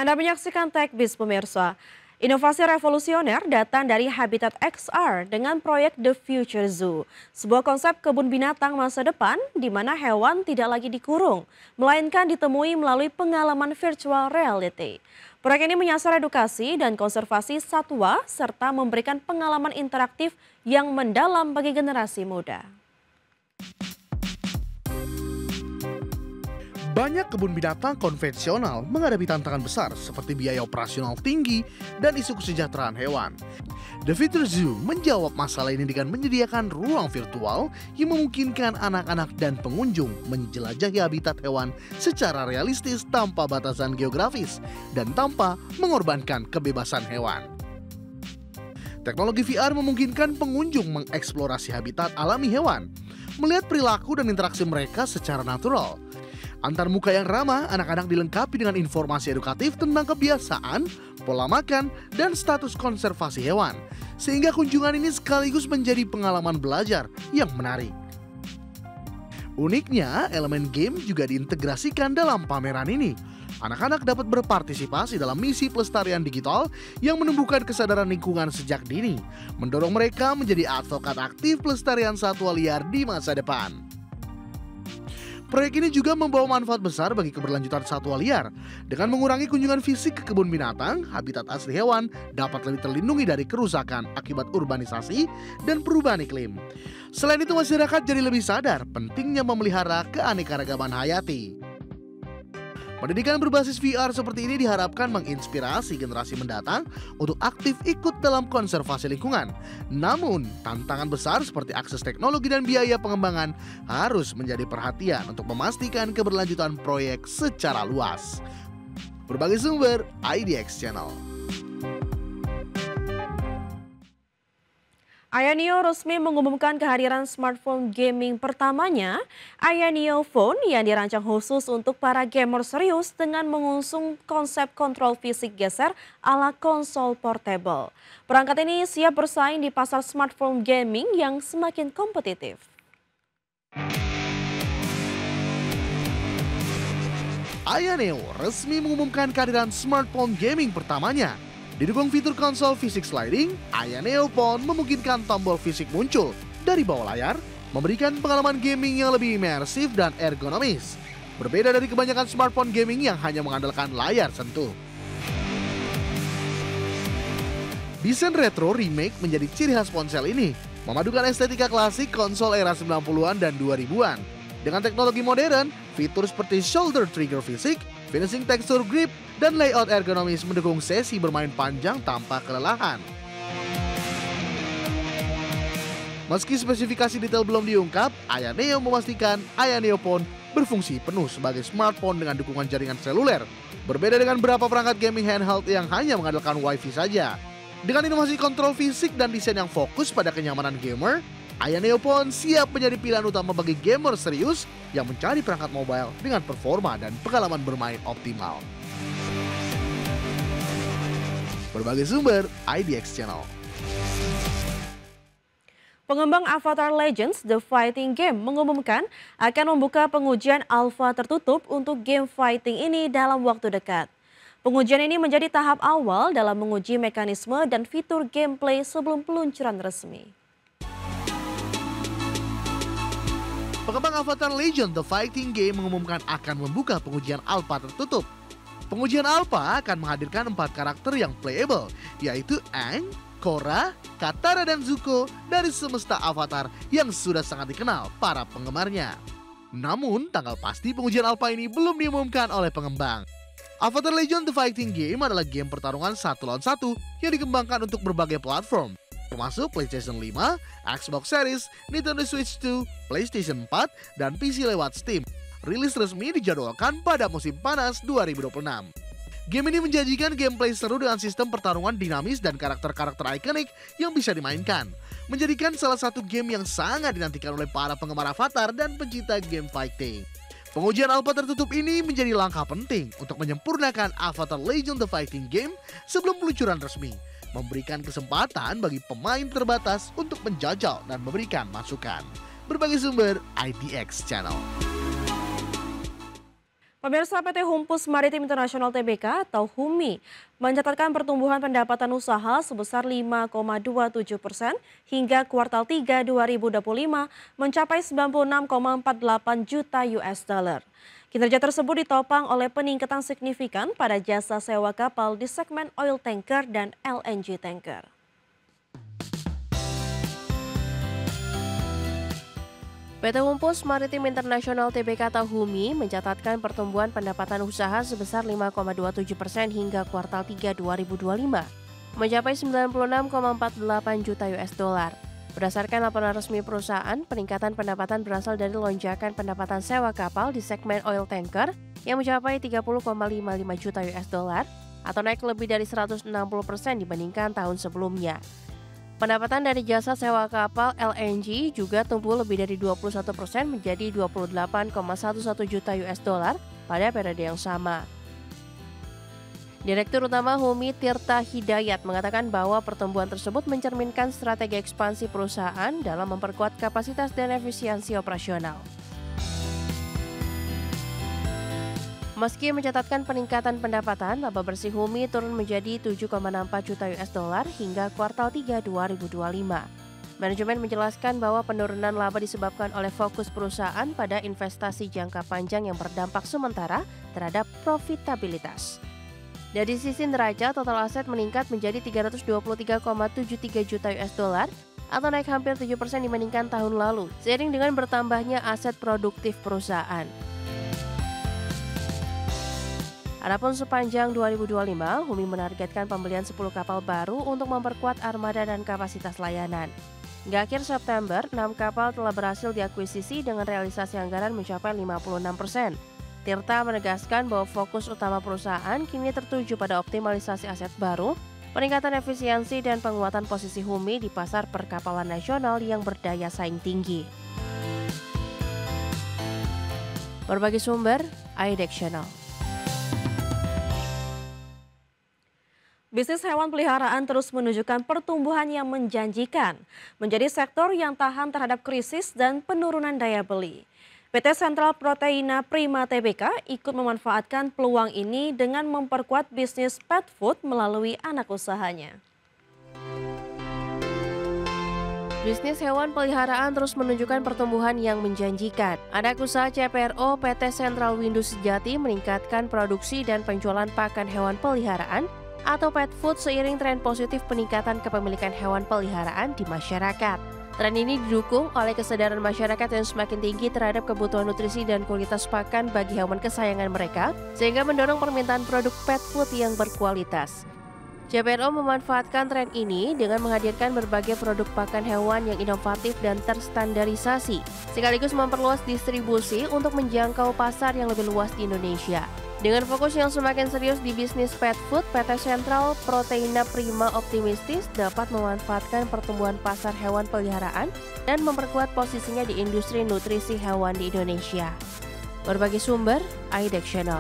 Anda menyaksikan TechBiz pemirsa. Inovasi revolusioner datang dari Habitat XR dengan proyek The Future Zoo. Sebuah konsep kebun binatang masa depan di mana hewan tidak lagi dikurung, melainkan ditemui melalui pengalaman virtual reality. Proyek ini menyasar edukasi dan konservasi satwa serta memberikan pengalaman interaktif yang mendalam bagi generasi muda. Banyak kebun binatang konvensional menghadapi tantangan besar seperti biaya operasional tinggi dan isu kesejahteraan hewan. The Future Zoo menjawab masalah ini dengan menyediakan ruang virtual yang memungkinkan anak-anak dan pengunjung menjelajahi habitat hewan secara realistis tanpa batasan geografis dan tanpa mengorbankan kebebasan hewan. Teknologi VR memungkinkan pengunjung mengeksplorasi habitat alami hewan, melihat perilaku dan interaksi mereka secara natural. Antar muka yang ramah, anak-anak dilengkapi dengan informasi edukatif tentang kebiasaan, pola makan, dan status konservasi hewan. Sehingga kunjungan ini sekaligus menjadi pengalaman belajar yang menarik. Uniknya, elemen game juga diintegrasikan dalam pameran ini. Anak-anak dapat berpartisipasi dalam misi pelestarian digital yang menumbuhkan kesadaran lingkungan sejak dini, mendorong mereka menjadi advokat aktif pelestarian satwa liar di masa depan. Proyek ini juga membawa manfaat besar bagi keberlanjutan satwa liar. Dengan mengurangi kunjungan fisik ke kebun binatang, habitat asli hewan dapat lebih terlindungi dari kerusakan akibat urbanisasi dan perubahan iklim. Selain itu, masyarakat jadi lebih sadar pentingnya memelihara keanekaragaman hayati. Pendidikan berbasis VR seperti ini diharapkan menginspirasi generasi mendatang untuk aktif ikut dalam konservasi lingkungan. Namun, tantangan besar seperti akses teknologi dan biaya pengembangan harus menjadi perhatian untuk memastikan keberlanjutan proyek secara luas. Berbagai sumber, IDX Channel. Ayaneo resmi mengumumkan kehadiran smartphone gaming pertamanya, Ayaneo Phone yang dirancang khusus untuk para gamer serius dengan mengusung konsep kontrol fisik geser ala konsol portable. Perangkat ini siap bersaing di pasar smartphone gaming yang semakin kompetitif. Ayaneo resmi mengumumkan kehadiran smartphone gaming pertamanya. Didukung fitur konsol fisik sliding, Ayaneo Phone memungkinkan tombol fisik muncul dari bawah layar, memberikan pengalaman gaming yang lebih imersif dan ergonomis. Berbeda dari kebanyakan smartphone gaming yang hanya mengandalkan layar sentuh. Desain retro remake menjadi ciri khas ponsel ini, memadukan estetika klasik konsol era 90-an dan 2000-an. Dengan teknologi modern, fitur seperti shoulder trigger fisik, finishing tekstur grip, dan layout ergonomis mendukung sesi bermain panjang tanpa kelelahan. Meski spesifikasi detail belum diungkap, Ayaneo memastikan Ayaneo Phone berfungsi penuh sebagai smartphone dengan dukungan jaringan seluler. Berbeda dengan beberapa perangkat gaming handheld yang hanya mengandalkan Wi-Fi saja. Dengan inovasi kontrol fisik dan desain yang fokus pada kenyamanan gamer, Ayaneo Phone siap menjadi pilihan utama bagi gamer serius yang mencari perangkat mobile dengan performa dan pengalaman bermain optimal. Berbagai sumber, IDX Channel. Pengembang Avatar Legends The Fighting Game mengumumkan akan membuka pengujian alfa tertutup untuk game fighting ini dalam waktu dekat. Pengujian ini menjadi tahap awal dalam menguji mekanisme dan fitur gameplay sebelum peluncuran resmi. Pengembang Avatar Legends The Fighting Game mengumumkan akan membuka pengujian alfa tertutup. Pengujian alfa akan menghadirkan 4 karakter yang playable, yaitu Aang, Korra, Katara, dan Zuko dari semesta Avatar yang sudah sangat dikenal para penggemarnya. Namun, tanggal pasti pengujian alfa ini belum diumumkan oleh pengembang. Avatar Legends The Fighting Game adalah game pertarungan 1 lawan 1 yang dikembangkan untuk berbagai platform, termasuk PlayStation 5, Xbox Series, Nintendo Switch 2, PlayStation 4, dan PC lewat Steam. Rilis resmi dijadwalkan pada musim panas 2026. Game ini menjanjikan gameplay seru dengan sistem pertarungan dinamis dan karakter-karakter ikonik yang bisa dimainkan, menjadikan salah satu game yang sangat dinantikan oleh para penggemar Avatar dan pencinta game fighting. Pengujian alpha tertutup ini menjadi langkah penting untuk menyempurnakan Avatar Legends The Fighting Game sebelum peluncuran resmi, memberikan kesempatan bagi pemain terbatas untuk menjajal dan memberikan masukan. Berbagai sumber, IDX Channel. Pemirsa, PT Humpus Maritim Internasional Tbk atau HUMI mencatatkan pertumbuhan pendapatan usaha sebesar 5,27% hingga kuartal 3 2025 mencapai 96,48 juta US dollar. Kinerja tersebut ditopang oleh peningkatan signifikan pada jasa sewa kapal di segmen oil tanker dan LNG tanker. PT Humpus Maritim Internasional Tbk atau HUMI mencatatkan pertumbuhan pendapatan usaha sebesar 5,27% hingga kuartal 3 2025, mencapai 96,48 juta US dollar. Berdasarkan laporan resmi perusahaan, peningkatan pendapatan berasal dari lonjakan pendapatan sewa kapal di segmen oil tanker yang mencapai 30,55 juta US dollar atau naik lebih dari 160% dibandingkan tahun sebelumnya. Pendapatan dari jasa sewa kapal LNG juga tumbuh lebih dari 21% menjadi 28,11 juta US dollar pada periode yang sama. Direktur Utama HUMI Tirta Hidayat mengatakan bahwa pertumbuhan tersebut mencerminkan strategi ekspansi perusahaan dalam memperkuat kapasitas dan efisiensi operasional. Meski mencatatkan peningkatan pendapatan, laba bersih HUMI turun menjadi 7,64 juta US dollar hingga kuartal 3 2025. Manajemen menjelaskan bahwa penurunan laba disebabkan oleh fokus perusahaan pada investasi jangka panjang yang berdampak sementara terhadap profitabilitas. Dari sisi neraca, total aset meningkat menjadi 323,73 juta US dollar atau naik hampir 7% dibandingkan tahun lalu, seiring dengan bertambahnya aset produktif perusahaan. Adapun sepanjang 2025, HUMI menargetkan pembelian 10 kapal baru untuk memperkuat armada dan kapasitas layanan. Hingga akhir September, 6 kapal telah berhasil diakuisisi dengan realisasi anggaran mencapai 56%. Tirta menegaskan bahwa fokus utama perusahaan kini tertuju pada optimalisasi aset baru, peningkatan efisiensi dan penguatan posisi HUMI di pasar perkapalan nasional yang berdaya saing tinggi. Berbagai sumber, IDEX Channel. Bisnis hewan peliharaan terus menunjukkan pertumbuhan yang menjanjikan, menjadi sektor yang tahan terhadap krisis dan penurunan daya beli. PT Sentral Proteina Prima Tbk ikut memanfaatkan peluang ini dengan memperkuat bisnis pet food melalui anak usahanya. Bisnis hewan peliharaan terus menunjukkan pertumbuhan yang menjanjikan. Anak usaha CPRO PT Sentral Windu Sejati meningkatkan produksi dan penjualan pakan hewan peliharaan atau pet food seiring tren positif peningkatan kepemilikan hewan peliharaan di masyarakat. Tren ini didukung oleh kesadaran masyarakat yang semakin tinggi terhadap kebutuhan nutrisi dan kualitas pakan bagi hewan kesayangan mereka, sehingga mendorong permintaan produk pet food yang berkualitas. CPRO memanfaatkan tren ini dengan menghadirkan berbagai produk pakan hewan yang inovatif dan terstandarisasi, sekaligus memperluas distribusi untuk menjangkau pasar yang lebih luas di Indonesia. Dengan fokus yang semakin serius di bisnis pet food, PT Sentral Proteina Prima optimistis dapat memanfaatkan pertumbuhan pasar hewan peliharaan dan memperkuat posisinya di industri nutrisi hewan di Indonesia. Berbagai sumber, IDEX Channel.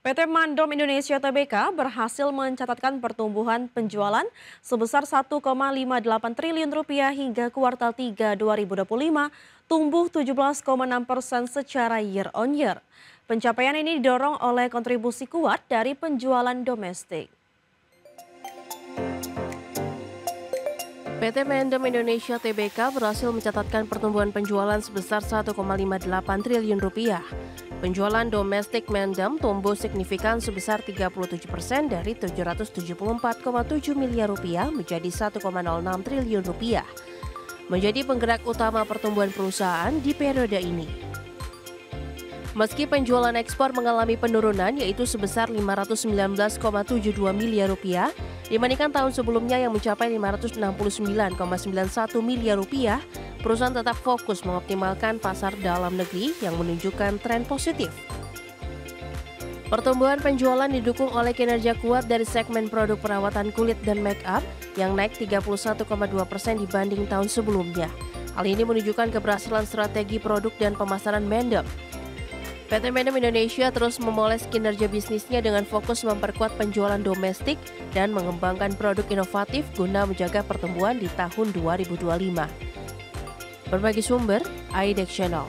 PT Mandom Indonesia Tbk berhasil mencatatkan pertumbuhan penjualan sebesar 1,58 triliun rupiah hingga kuartal 3 2025, tumbuh 17,6% secara year on year. Pencapaian ini didorong oleh kontribusi kuat dari penjualan domestik. PT Mandom Indonesia Tbk berhasil mencatatkan pertumbuhan penjualan sebesar 1,58 triliun rupiah. Penjualan domestik Mandom tumbuh signifikan sebesar 37% dari 774,7 miliar rupiah menjadi 1,06 triliun rupiah. Menjadi penggerak utama pertumbuhan perusahaan di periode ini. Meski penjualan ekspor mengalami penurunan yaitu sebesar 519,72 miliar rupiah dibandingkan tahun sebelumnya yang mencapai 569,91 miliar rupiah, perusahaan tetap fokus mengoptimalkan pasar dalam negeri yang menunjukkan tren positif. Pertumbuhan penjualan didukung oleh kinerja kuat dari segmen produk perawatan kulit dan make up yang naik 31,2% dibanding tahun sebelumnya. Hal ini menunjukkan keberhasilan strategi produk dan pemasaran Mandom. PT Mandom Indonesia terus memoles kinerja bisnisnya dengan fokus memperkuat penjualan domestik dan mengembangkan produk inovatif guna menjaga pertumbuhan di tahun 2025. Berbagai sumber, IDEX Channel.